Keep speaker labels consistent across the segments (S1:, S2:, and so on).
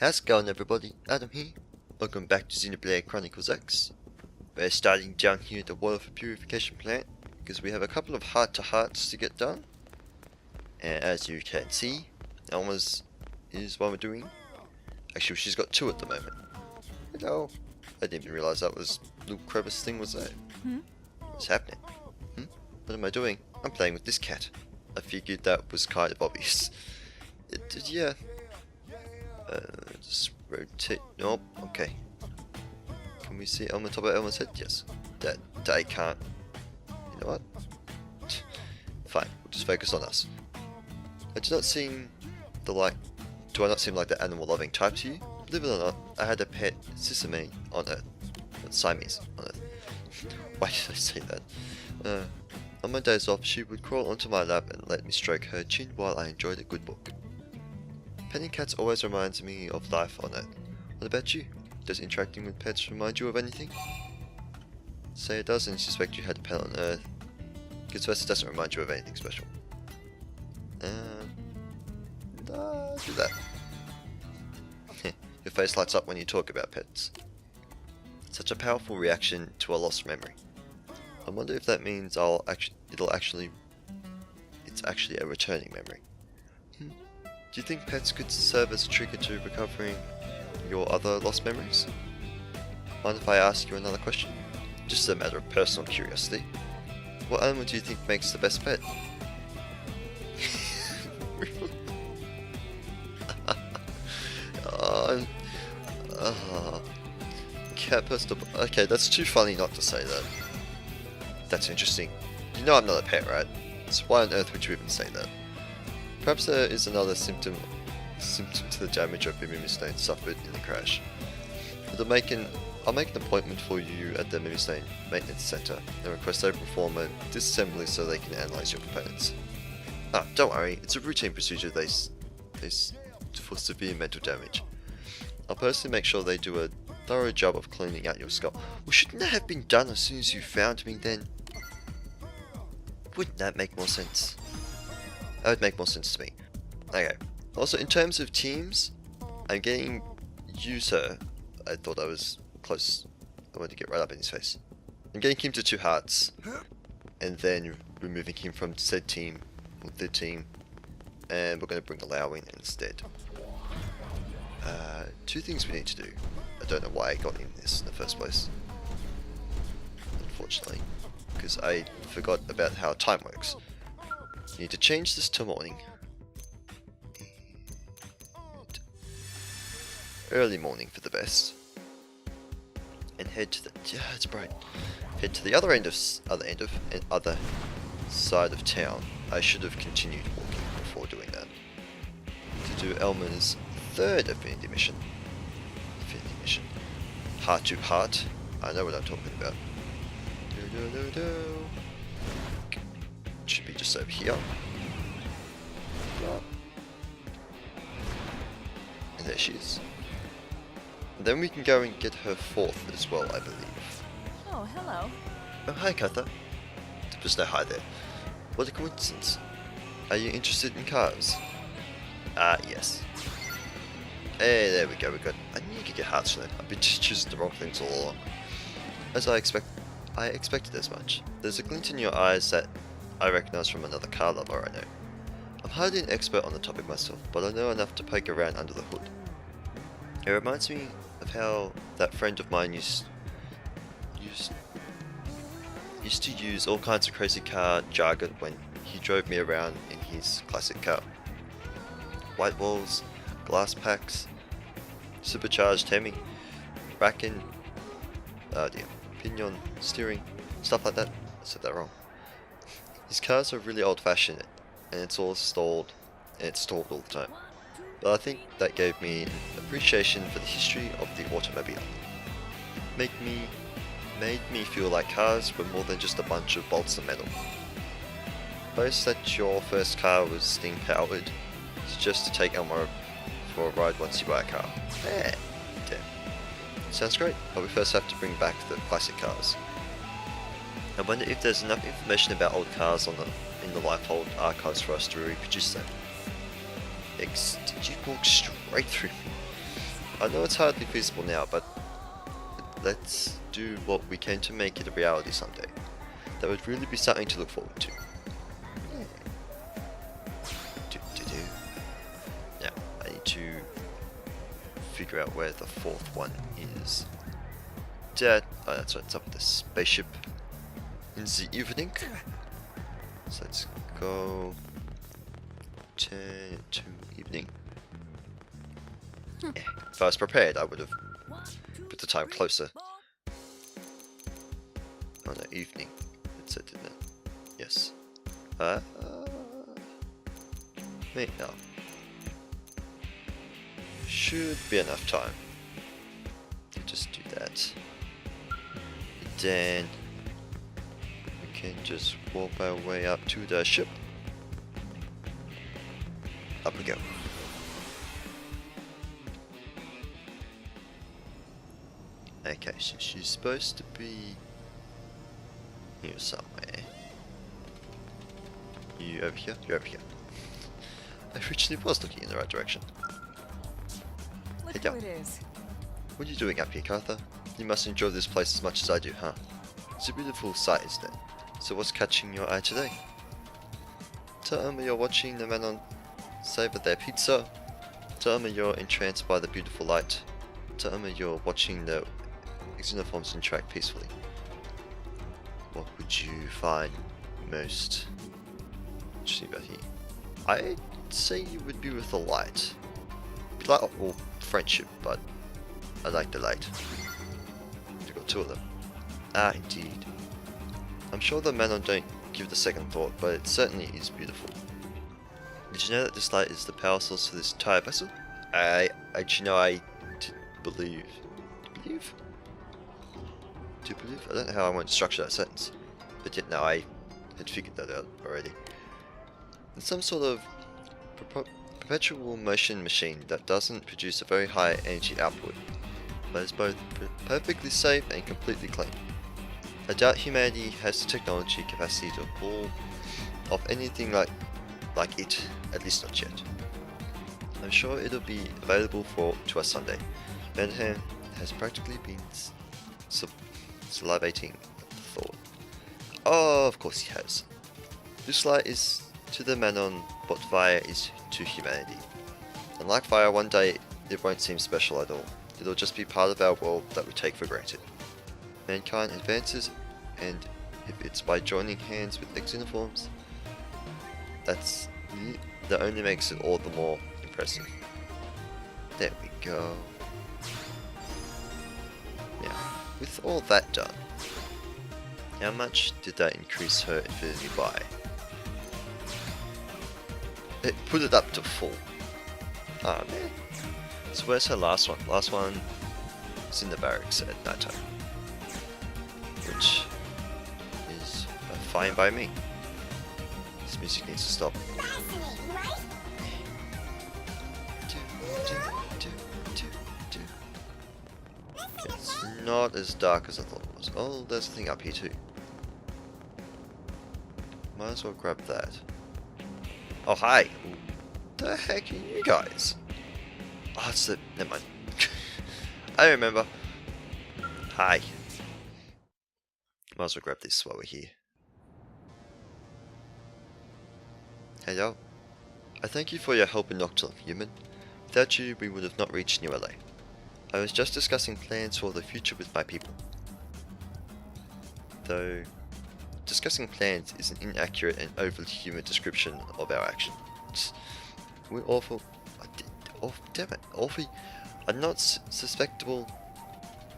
S1: How's it going, everybody? Adam here. Welcome back to Xenoblade Chronicles X. We're starting down here at the water purification plant because we have a couple of heart-to-hearts to get done. And as you can see, Elma's is what we're doing. Actually, she's got two at the moment. Hello. I didn't even realize that was Luke Crevice thing was there. What's happening? What am I doing? I'm playing with this cat. I figured that was kind of obvious. Yeah. Just rotate. Nope. Okay. Can we see Elma top of Elma's head? Yes. That I can't. You know what? Fine. We'll just focus on us. I do not seem the like. Do I not seem like the animal-loving type to you? Believe it or not, I had a pet Sesame on Earth. Siamese on Earth. Why did I say that? On my days off, she would crawl onto my lap and let me stroke her chin while I enjoyed a good book. Petting cats always reminds me of life on Earth. What about you? Does interacting with pets remind you of anything? Say it does and suspect you had a pet on Earth. Because first it doesn't remind you of anything special. Do that. Your face lights up when you talk about pets. Such a powerful reaction to a lost memory. I wonder if that means it's actually a returning memory. Do you think pets could serve as a trigger to recovering your other lost memories? Mind if I ask you another question? Just a matter of personal curiosity. What animal do you think makes the best pet? Cat postal. Okay, that's too funny not to say that. That's interesting. You know I'm not a pet, right? So why on earth would you even say that? Perhaps there is another symptom to the damage of Mimistone suffered in the crash. I'll make an appointment for you at the Mimistone Maintenance Center and request they perform a disassembly so they can analyze your components. Ah, don't worry, it's a routine procedure for severe mental damage. I'll personally make sure they do a thorough job of cleaning out your skull. Well, shouldn't that have been done as soon as you found me then? Wouldn't that make more sense? That would make more sense to me. Okay. Also, in terms of teams, I'm getting User. I thought I was close. I wanted to get right up in his face. I'm getting him to 2 hearts, and then removing him from said team, with the team, and we're going to bring Allow in instead. 2 things we need to do. I don't know why I got in this in the first place. Unfortunately, because I forgot about how time works. Need to change this to morning. Early morning for the best. And head to the it's bright. Head to the other side of town. I should have continued walking before doing that. To do Elma's 3rd affinity mission. Heart to heart. I know what I'm talking about. Should be just over here. And there she is. And then we can go and get her 4th as well, I believe.
S2: Oh, hello.
S1: Oh, hi, Katha. There was no hi there. What a coincidence. Are you interested in cars? Yes. Hey, there we go, we're good. I knew you could get hearts from that. I've been choosing the wrong things all along. As I expected as much. There's a glint in your eyes that I recognize from another car lover I know. I'm hardly an expert on the topic myself, but I know enough to poke around under the hood. It reminds me of how that friend of mine used to use all kinds of crazy car jargon when he drove me around in his classic car. White walls, glass packs, supercharged Hemi, Bracken, pinion, steering, stuff like that. I said that wrong. His cars are really old-fashioned, and it's all stalled, and it's stalled all the time. But I think that gave me an appreciation for the history of the automobile. Made me feel like cars were more than just a bunch of bolts and metal. Boast that your first car was steam powered, just to take Elma for a ride once you buy a car. Yeah, damn. Sounds great, but we first have to bring back the classic cars. I wonder if there's enough information about old cars in the Lifehold archives for us to reproduce them. Did you walk straight through me? I know it's hardly feasible now, but let's do what we can to make it a reality someday. That would really be something to look forward to. Now, I need to figure out where the fourth one is. Oh, that's right, it's up the spaceship in the evening. So let's go to evening. If I was prepared, I would have put the time closer. Oh no, evening. It said, didn't it? Yes. Wait, no. Should be enough time to just do that. Then we can just warp our way up to the ship. Up we go. Okay, so she's supposed to be here somewhere. You over here? You're over here. I originally was looking in the right direction.
S2: Look who it is.
S1: What are you doing up here, Cartha? You must enjoy this place as much as I do, huh? It's a beautiful sight, isn't it? So what's catching your eye today? Tell Elma you're watching the men on savor their pizza. Tell Elma you're entranced by the beautiful light. Tell Elma you're watching the xenoforms interact peacefully. What would you find most interesting about here? I'd say you would be with the light. Like, or friendship, but I like the light. You've got two of them. Ah, indeed. I'm sure the Manon don't give it a second thought, but it certainly is beautiful. Did you know that this light is the power source for this entire vessel? I believe. To believe? I don't know how I want to structure that sentence, but yet now I had figured that out already. It's some sort of perpetual motion machine that doesn't produce a very high energy output, but is both perfectly safe and completely clean. I doubt humanity has the technology capacity to pull off anything like it, at least not yet. I'm sure it'll be available to us someday. Benham has practically been salivating at the thought. Oh, of course he has. This light is to the Manon what fire is to humanity. And like fire, one day it won't seem special at all. It'll just be part of our world that we take for granted. Mankind advances, and if it's by joining hands with xenoforms, that only makes it all the more impressive. There we go. Now, with all that done, how much did that increase her infinity by? It put it up to full. Ah man. So where's her last one? Last one is in the barracks at night time. Which is fine by me. This music needs to stop. It's not as dark as I thought it was. Oh, there's a thing up here too. Might as well grab that. Oh, hi! The heck are you guys? Oh, it's the... never mind. I remember. Hi. Might as well grab this while we're here. Hello. I thank you for your help in Nocturne, human. Without you, we would have not reached New LA. I was just discussing plans for the future with my people. Though, discussing plans is an inaccurate and overly human description of our actions. We're awful. Oh, damn it, Orphe are not susceptible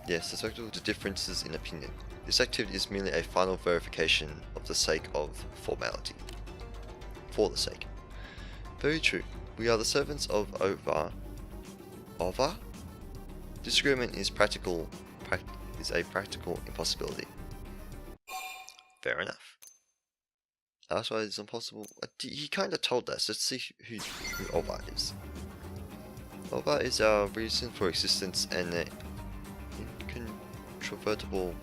S1: to differences in opinion. This activity is merely a final verification of the sake of formality. For the sake. Very true. We are the servants of Ova. Ova? Disagreement is a practical impossibility. Fair enough. That's why it's impossible. He kind of told us. Let's see who Ova is. Ova is our reason for existence and an incontrovertible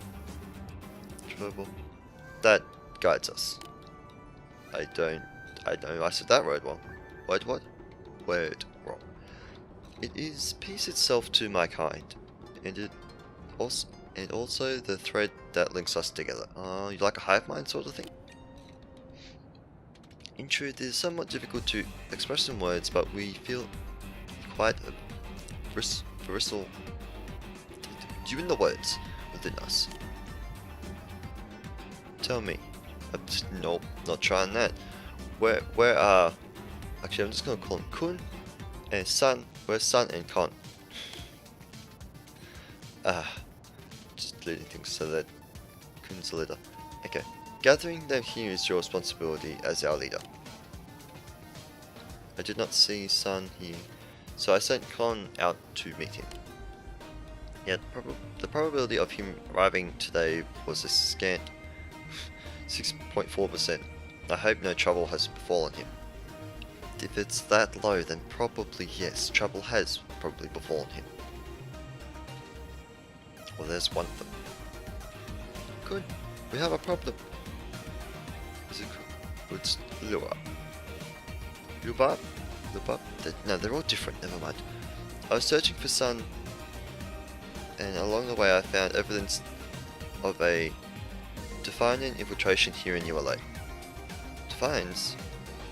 S1: that guides us. I know I said that word wrong. Word what? Word wrong. It is peace itself to my kind, and also the thread that links us together. You like a hive mind sort of thing? In truth, it is somewhat difficult to express in words, but we feel quite a bristle. Do you know the words within us? Tell me. Nope, not trying that. Where are... Actually, I'm just gonna call him Kun and San. Where's San and Kon? Just deleting things so that Kun's the leader. Okay. Gathering them here is your responsibility as our leader. I did not see San here, so I sent Kon out to meet him. Yet the probability of him arriving today was a scant 6.4%. I hope no trouble has befallen him. If it's that low, then probably yes, trouble has probably befallen him. Well, there's one thing. Good, we have a problem. Is it good? It's Lua. Lubab? No, they're all different, never mind. I was searching for Sun, and along the way I found evidence of a Defiant infiltration here in ULA. Defiance?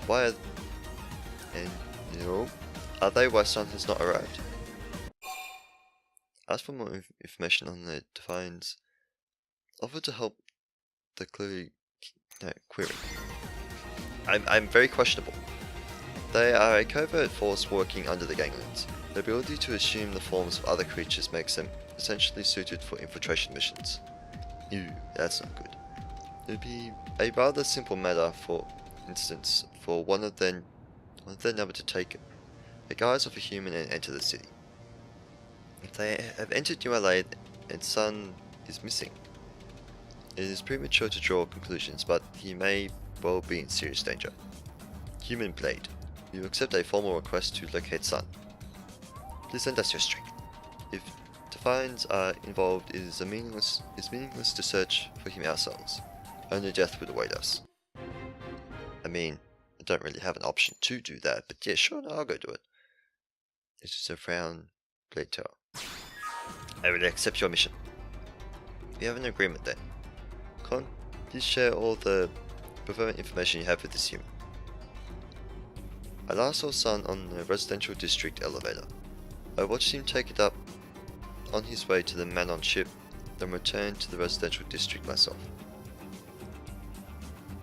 S1: Why are... And, are they why Sun has not arrived? Ask for more information on the Defiance. Offer to help the query. I'm very questionable. They are a covert force working under the ganglands. The ability to assume the forms of other creatures makes them essentially suited for infiltration missions. Ew, that's not good. It would be a rather simple matter, for instance, for one of their number to take the guise of a human and enter the city. If they have entered ULA and Sun is missing, it is premature to draw conclusions, but he may well be in serious danger. Human Blade, you accept a formal request to locate Sun. Please send us your strength. If Defiants are involved, it is meaningless to search for him ourselves. Only death would await us. I mean, I don't really have an option to do that, but yeah, sure, no, I'll go do it. It's just a frown, Blade Tower. I will accept your mission. We have an agreement then. Con, please share all the relevant information you have with this human. I last saw Sun on the residential district elevator. I watched him take it up on his way to the Manon ship, then return to the residential district myself.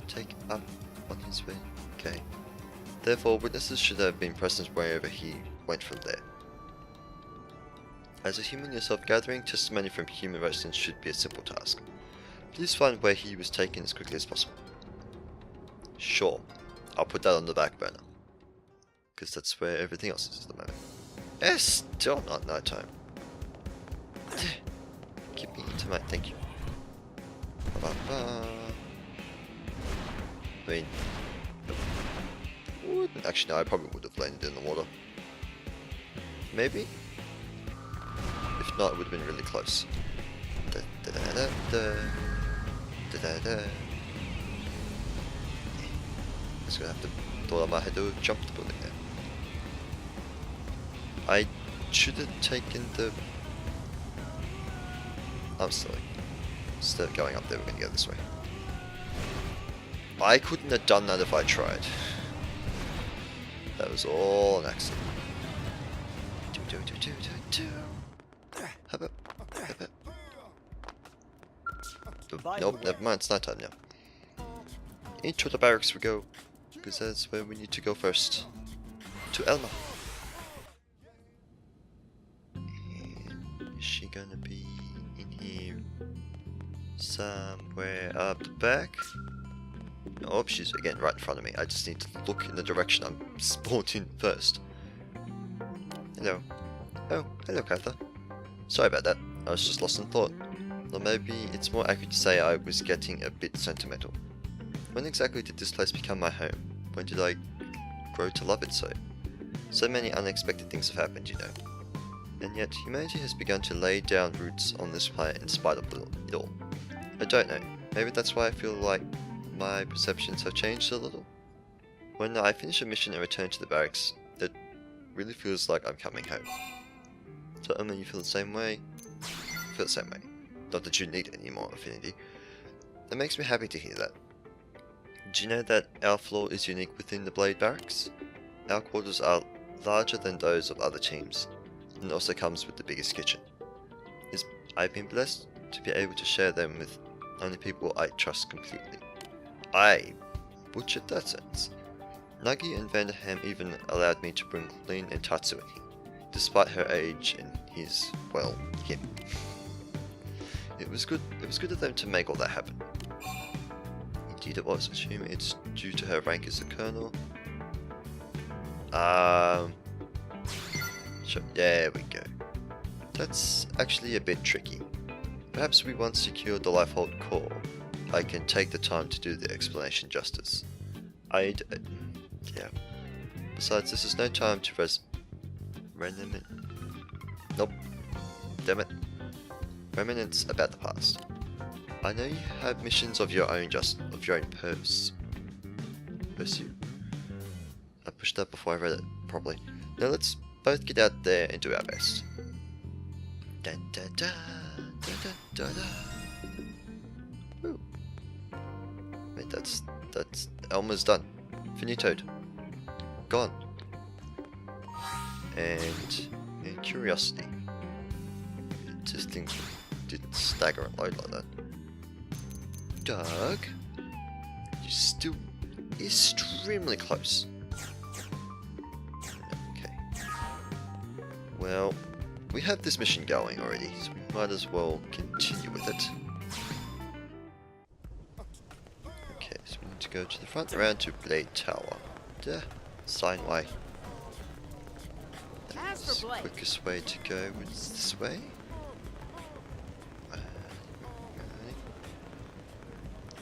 S1: Take up on his way. Okay. Therefore, witnesses should have been present wherever he went from there. As a human yourself, gathering testimony from human residents should be a simple task. Please find where he was taken as quickly as possible. Sure, I'll put that on the back burner, because that's where everything else is at the moment. It's still not night time. Keep me into my... Thank you. I mean... Actually, no, I probably would have landed in the water. Maybe? If not, it would have been really close. Just gonna have to thought I might have to jump the building there. I should have taken the... I'm silly. Instead of going up there, we're gonna go this way. I couldn't have done that if I tried. That was all an accident. Nope, never mind, it's night time now. Into the barracks we go, because that's where we need to go first. To Elma. And is she gonna be in here somewhere up the back? Oh, she's again right in front of me. I just need to look in the direction I'm spawned in first. Hello. Oh, hello, Katha. Sorry about that. I was just lost in thought. Or maybe it's more accurate to say I was getting a bit sentimental. When exactly did this place become my home? When did I grow to love it so? So many unexpected things have happened, you know. And yet, humanity has begun to lay down roots on this planet in spite of it all. I don't know. Maybe that's why I feel like my perceptions have changed a little. When I finish a mission and return to the barracks, it really feels like I'm coming home. So Elma, you feel the same way? I feel the same way. Not that you need any more affinity. That makes me happy to hear that. Do you know that our floor is unique within the Blade Barracks? Our quarters are larger than those of other teams, and also comes with the biggest kitchen. I've been blessed to be able to share them with only people I trust completely. I butchered that sentence. Nagi and Vanderham even allowed me to bring Lynn and Tatsu in here, despite her age and his, well, him. It was good of them to make all that happen. Indeed it was, assuming it's due to her rank as a colonel. Sure, there we go. That's actually a bit tricky. Perhaps we once secured the Lifehold core, I can take the time to do the explanation justice. Yeah. Besides, this is no time to Nope. Damn it. Remnants about the past. I know you have missions of your own pursuit. I pushed that before I read it properly. Now let's both get out there and do our best. Dun, dun, dun, dun, dun, dun, dun. Woo. Wait, that's Elma's done. Finitoed. Gone. And curiosity. Just things didn't stagger and load like that. Doug, you're still extremely close. Okay. Well, we have this mission going already, so we might as well continue with it. Okay, so we need to go to the front, around to Blade Tower. Duh, sign way. That's the quickest way to go is this way.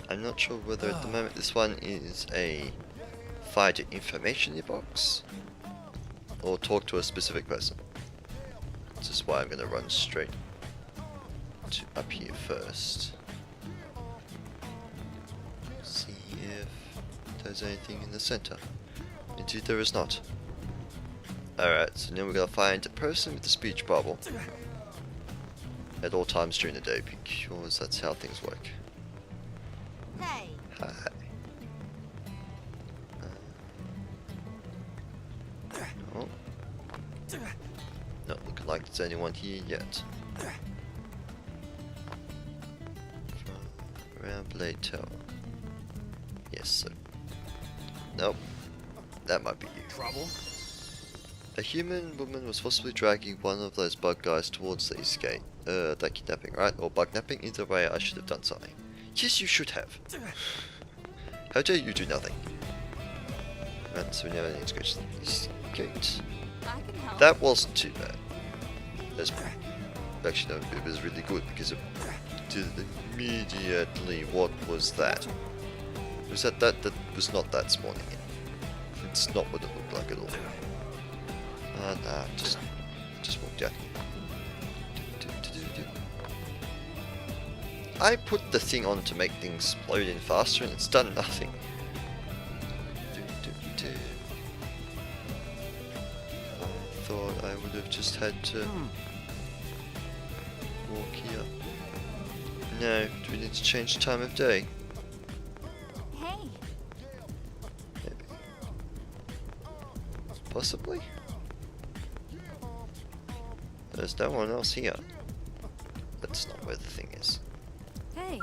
S1: I'm not sure whether at the moment this one is a find information box or talk to a specific person. This is why I'm going to run straight to up here first. See if there's anything in the center. Indeed there is not. Alright, so now we're going to find a person with a speech bubble at all times during the day, because that's how things work.
S3: Hey.
S1: Hi. No. Not looking like there's anyone here yet. Around Blade Tower. Yes, sir. Nope. That might be you.
S4: Trouble?
S1: A human woman was possibly dragging one of those bug guys towards the escape. That kidnapping, right? Or bug napping. Either way, I should have done something. Yes, you should have. How dare you do nothing? Right, so we now need to go to this gate.
S3: I can help.
S1: That wasn't too bad. That's, actually, no, it was really good because it did immediately. What was that? Was that was not that spawning in? It's not what it looked like at all. Nah, just walk down here. I put the thing on to make things load in faster and it's done nothing. I thought I would have just had to walk here. No, do we need to change the time of day?
S3: Hey.
S1: Maybe. Possibly? There's no one else here. That's not where the thing is.
S3: Hey.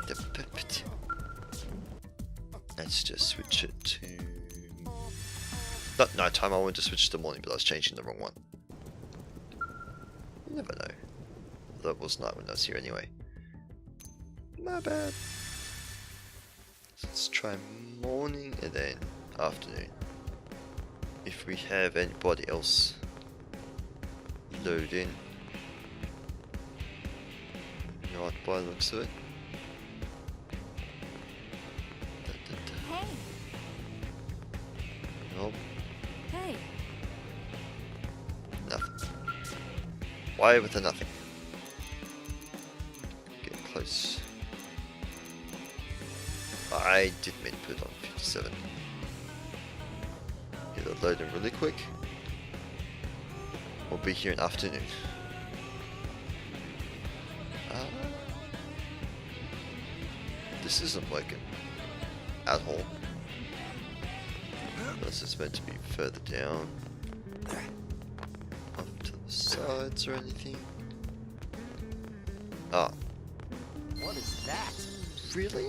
S1: Let's just switch it to... Not nighttime, I wanted to switch to morning, but I was changing the wrong one. You never know. That was night when I was here anyway. My bad. So let's try morning and then afternoon. If we have anybody else load in. Not by the looks of it.
S3: Hey.
S1: Nope.
S3: Hey.
S1: Nothing. Why with the nothing? Getting close. I did mean to put it on 57. Get it loading really quick. be here in afternoon. This isn't working at all. Unless it's meant to be further down. Off to the sides or anything. Ah.
S4: What is that?
S1: Really?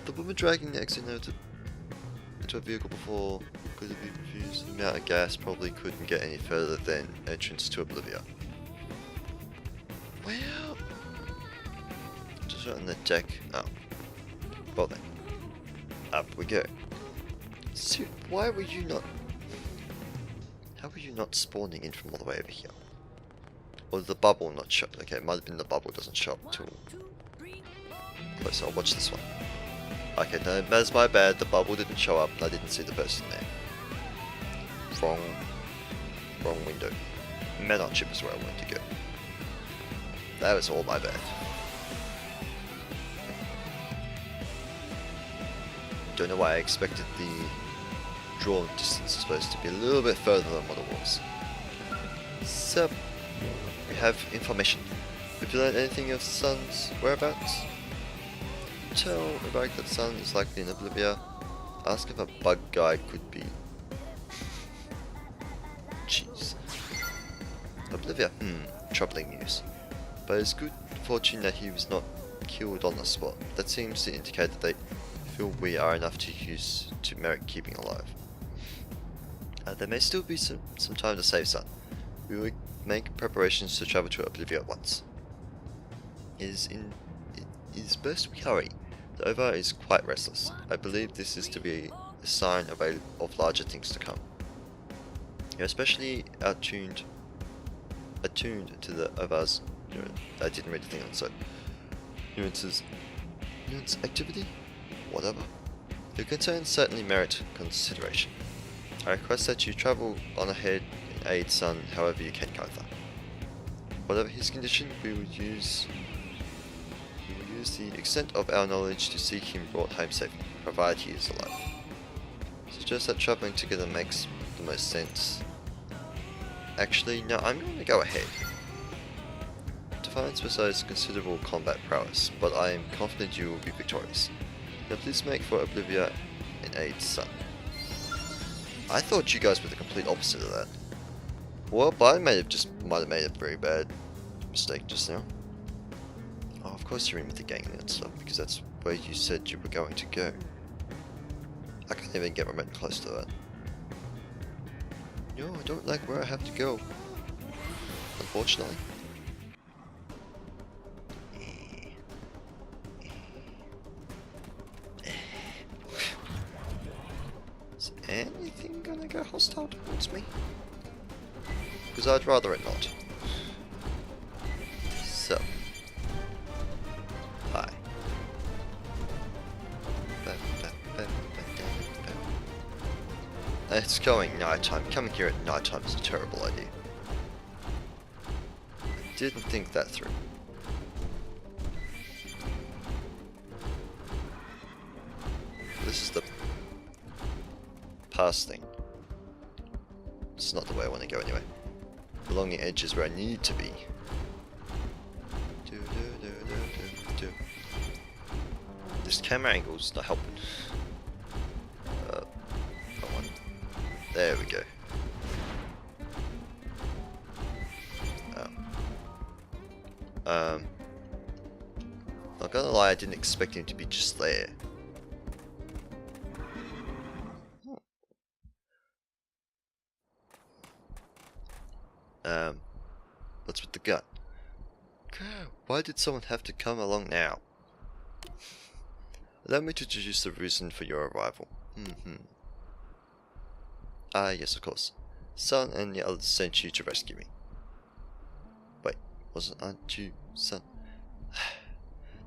S1: The woman dragging the Xeno into a vehicle before could have been confused. The amount of gas probably couldn't get any further than entrance to Oblivia. Well, just right on the deck. Oh. Well then. Up we go. So, why were you not... How were you not spawning in from all the way over here? Or did the bubble not show? Okay, it might have been the bubble doesn't show up till... Okay, so I'll watch this one. Okay, no, that's my bad. The bubble didn't show up and I didn't see the person there. Wrong window. Menard chip is where I wanted to go. That was all my bad. Don't know why I expected the drawn distance is supposed to be a little bit further than what it was. So, we have information. If you learn anything of Sun's whereabouts, tell Rebecca that Sun is likely in Oblivia. Ask if a bug guy could be. Jeez. Oblivia? Troubling news. But it's good fortune that he was not killed on the spot. That seems to indicate that they feel we are enough to use to merit keeping alive. There may still be some time to save Sun. We will make preparations to travel to Oblivia at once. It is best we hurry. The Ova is quite restless. I believe this is to be a sign of larger things to come. You're especially attuned to the Ova's I didn't read the thing on so nuance activity? Whatever. Your concerns certainly merit consideration. I request that you travel on ahead and aid Sun however you can, Cartha. Whatever his condition, we will use the extent of our knowledge to seek him brought home safely, provided he is alive. Suggest that traveling together makes the most sense. Actually, no, I'm going to go ahead. Defiance besides considerable combat prowess, but I am confident you will be victorious. Now please make for Oblivia and aid Sun. I thought you guys were the complete opposite of that. Well, but I might have made a very bad mistake just now. Oh, of course you're in with the gang and stuff, because that's where you said you were going to go. I can't even get remotely close to that. No, I don't like where I have to go. Unfortunately. Is anything gonna go hostile towards me? Because I'd rather it not. So. Hi. It's going nighttime. Coming here at nighttime is a terrible idea. I didn't think that through. This is the past thing. It's not the way I want to go anyway. Along the edges where I need to be. This camera angle's not helping. Come on. There we go. Not gonna lie, I didn't expect him to be just there. What's with the gun? Why did someone have to come along now? Allow me to introduce the reason for your arrival. Ah, yes, of course. Sun and the others sent you to rescue me. Wait, aren't you Sun?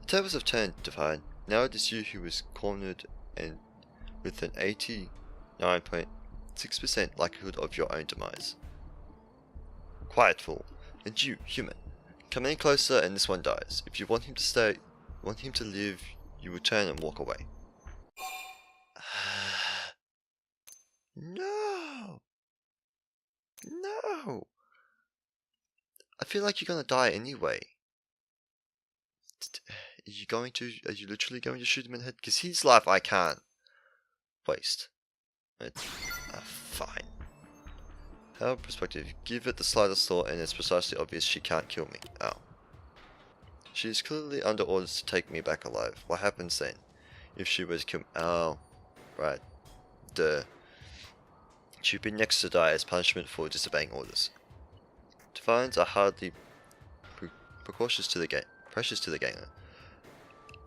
S1: The tables have turned, Divine. Now it is you who is cornered and with an 89.6% likelihood of your own demise. Quiet, fool. And you, human. Come any closer and this one dies. If you want him to live, you will turn and walk away. No! No! feel like you're gonna die anyway. Are you literally going to shoot him in the head? Because his life I can't waste. It's fine. Her perspective, give it the slightest thought and it's precisely obvious she can't kill me. Oh. She is clearly under orders to take me back alive. What happens then? If she were to kill me? Oh. Right. Duh. She'd be next to die as punishment for disobeying orders. Divines are hardly precious to the gamer.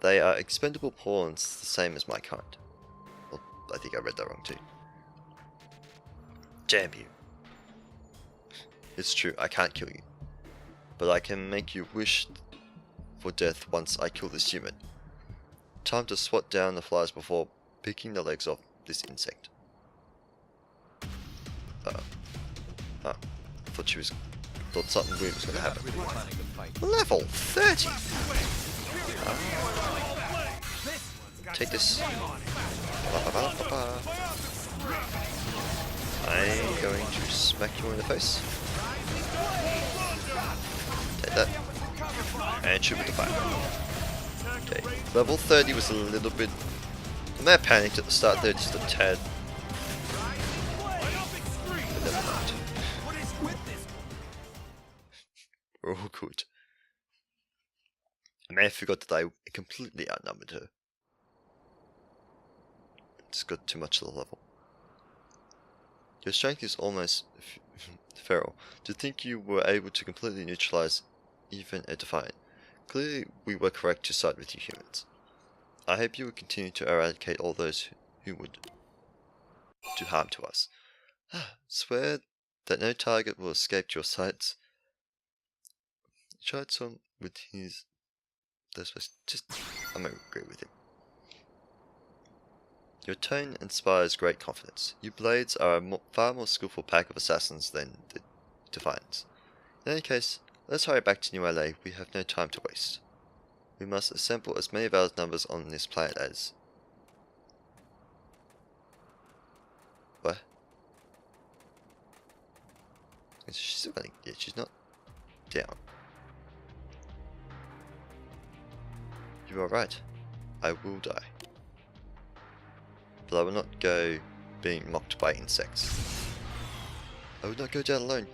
S1: They are expendable pawns, the same as my kind. Well, I think I read that wrong too. Damn you. It's true, I can't kill you. But I can make you wish for death once I kill this human. Time to swat down the flies before picking the legs off this insect. Oh. Thought something weird was gonna happen. Level 30! Take this. I'm going to smack you in the face. Take that. And shoot with the fire. Okay. Level 30 was a little bit... I may have panicked at the start there just a tad. But never mind. We're all good. I may have forgot that I completely outnumbered her. Just got too much of the level. Your strength is almost feral. To think you were able to completely neutralize even a Defiant. Clearly we were correct to side with you humans. I hope you will continue to eradicate all those who would do harm to us. Swear that no target will escape your sights. Tried some with his... I'm gonna agree with him. Your tone inspires great confidence. You Blades are a far more skillful pack of assassins than the Defiants. In any case, let's hurry back to New LA. We have no time to waste. We must assemble as many of our numbers on this planet as... What? She's still running. Yeah, she's not down. You are right. I will die. But I will not go being mocked by insects. I will not go down alone.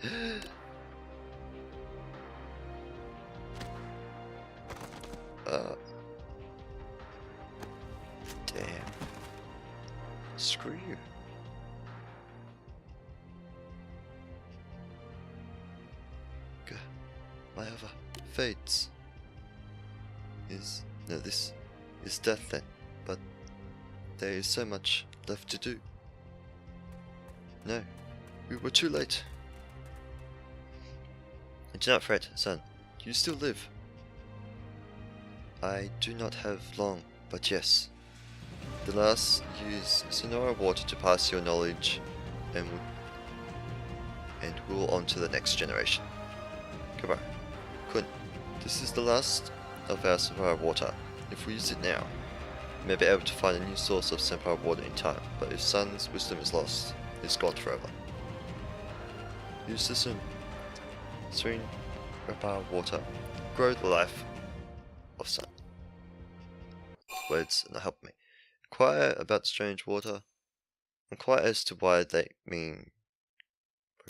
S1: Damn. Screw you. My other fates is... No, this is death then, but there is so much left to do. No, we were too late. And do not fret, son, you still live. I do not have long, but yes. The last use Sonora water to pass your knowledge and will on to the next generation. Goodbye. Kun, this is the last of our Senpai water. If we use it now, we may be able to find a new source of Senpai water in time, but if Sun's wisdom is lost, it's gone forever. Use this in serene Senpai water. Grow the life of Sun. Words and help me. Inquire about the strange water. Inquire as to why they mean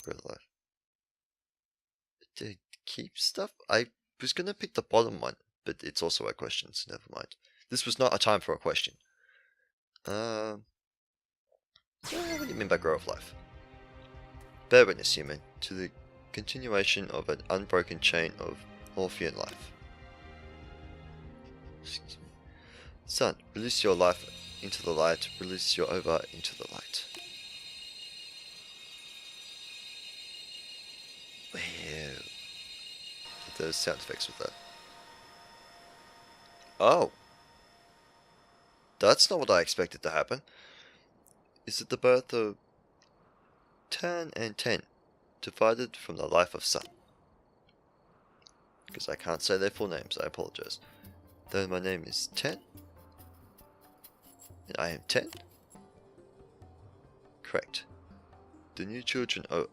S1: grow the life. To keep stuff? I was gonna pick the bottom one, but it's also a question, so never mind. This was not a time for a question. What do you mean by grow of life? Bear witness, human, to the continuation of an unbroken chain of Orphean life. Excuse me. Sun, release your life into the light, release your ova into the light. Wow. Those sound effects with that. Oh. That's not what I expected to happen. Is it the birth of Tan and Ten, divided from the life of Sun? Because I can't say their full names, I apologize. Though my name is Ten, and I am 10? Correct. The new children of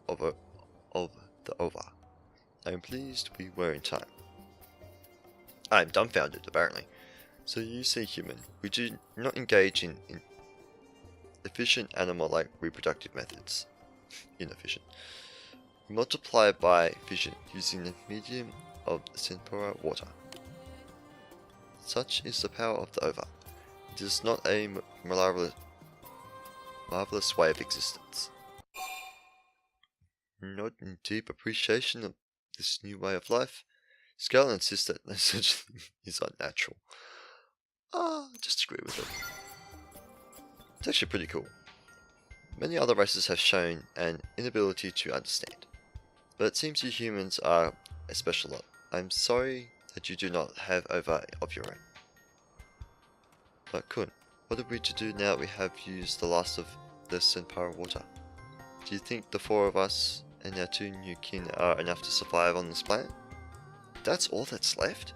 S1: the ova. I am pleased we were in time. I am dumbfounded, apparently. So you see, human, we do not engage in efficient animal-like reproductive methods. Inefficient. We multiply by fission using the medium of tempera water. Such is the power of the ova. It is not a marvelous way of existence. Not in deep appreciation of this new way of life, Scarlet insists that no such thing is unnatural. I just agree with it. It's actually pretty cool. Many other races have shown an inability to understand, but it seems you humans are a special lot. I'm sorry that you do not have ova of your own. But Kun, what are we to do now that we have used the last of the Senpara water? Do you think the 4 of us and our 2 new kin are enough to survive on this planet? That's all that's left?